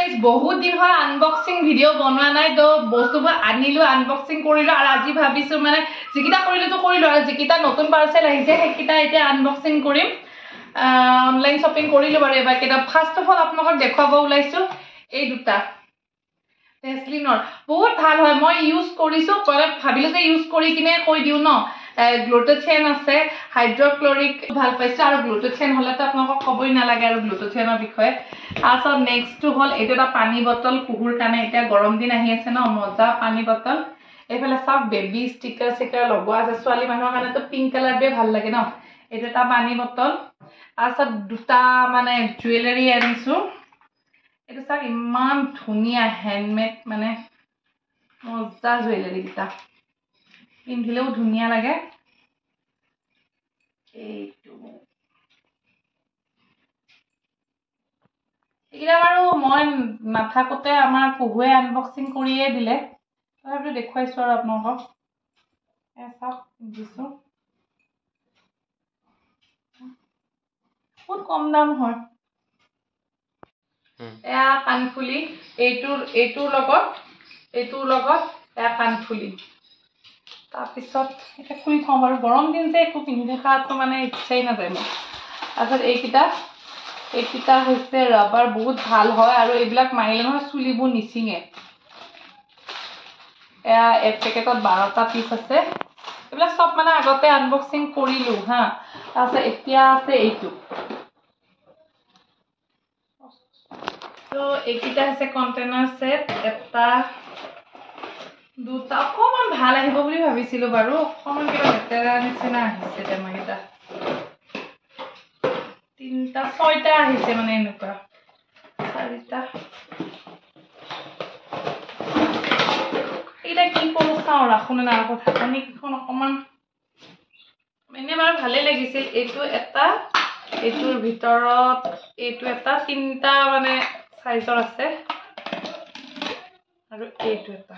guys বহুত দিন হয় আনবক্সিং ভিডিও বনোৱা নাই তো বস্তুবোৰ আনিলো আনবক্সিং কৰিলো আৰু আজি ভাবিছো মানে যিকিটা কৰিলো তো কৰিলো আৰু যিকিটা নতুন পাৰ্সেল আহিছে সেইকিটা এতিয়া আনবক্সিং কৰিম অনলাইন শপিং কৰিলো বাৰু এবাৰ কেটা ফাৰ্স্ট অফ অল আপোনাক দেখাব ওলাইছো এই দুটা ভেসলিনৰ বহুত ভাল হয় মই ইউজ কৰিছো পৰে ভাবিলো যে ইউজ কৰি কিনে কৈ দিও ন গ্লুটাথিয়ন আছে হাইড্ৰোক্লোৰিক ভাল পাইছো আৰু গ্লুটাথিয়ন হলে তো আপোনাক কবই নালাগে আৰু গ্লুটাথিয়নৰ বিষয়ে আছো নেক্সট টু হল এটা পানী বটল কুহুৰ কাৰণে এটা গৰম দিন আহি আছে ন মজা পানী বটল এফালে সব বেবি ষ্টিকাৰ সিকাৰ লগোৱা আছে ছোৱালী মানুহৰ কাৰণে তো পিংক কালাৰ বে ভাল লাগে ন এটা পানী বটল আছে দুটা মানে জুৱেলাৰী আনিছো এটা সব ইমান ধুনিয়া হ্যান্ডমেড মানে মজা জুৱেলাৰী দিটা পিন্ধিলেও ধুনিয়া লাগে এইটো এগিলা বাৰু মই নাথাকোতে আমাৰ কুহুৱে আনবক্সিং কৰিয়ে দিলে তথাপিও দেখুৱাইছো আৰু আপোনাক এসব দিছো বহুত কম দাম হয় এয়া কানফুলি এইটোৰ লগত এয়া কানফুলি তাৰপিছত এটা খুলি থওঁ বাৰু গৰম দিন যে একো পিন্ধি দেখাটো মানে ইচ্ছাই নাযায় মোৰ তাৰপিছত এইকিটা হৈছে ৰাবাৰ বহুত ভাল হয় আৰু এইবিলাক মাৰিলে নহয় চুলিবোৰ নিচিঙে এয়া এক পেকেটত 12টা পিস আছে এইবিলাক সব মানে আগতে আনবক্সিং কৰিলো হা তাৰপিছত এতিয়া আছে এইটো তো এইকিটা আছে কন্টেইনাৰ সেট এটা দুটা অকমান ভাল আহিব বুলি ভাবিছিলো বাৰু অকমান কিবা লেতেৰা নিচিনা আহিছে তেমাগিটা তিনটা ছয়টা আহিছে মানে এনেকুৱা চাৰিটা এটা কি কৰো চাও ৰাখোনে না ৰাখো ঢাকনিখন অকমান এনে বাৰু ভালে লাগিছিল এইটো এটা এইটোৰ ভিতৰত এইটো এটা তিনটা মানে সাইজৰ আছে আৰু এইটো এটা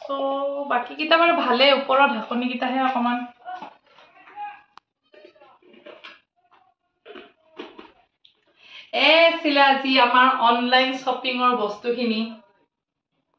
সো বাকি কিটা বাৰু ভালে ওপৰৰ ঢাকনি কিটাহে অকমান ছিলে আজি আমাৰ অনলাইন শপিংৰ বস্তুখিনি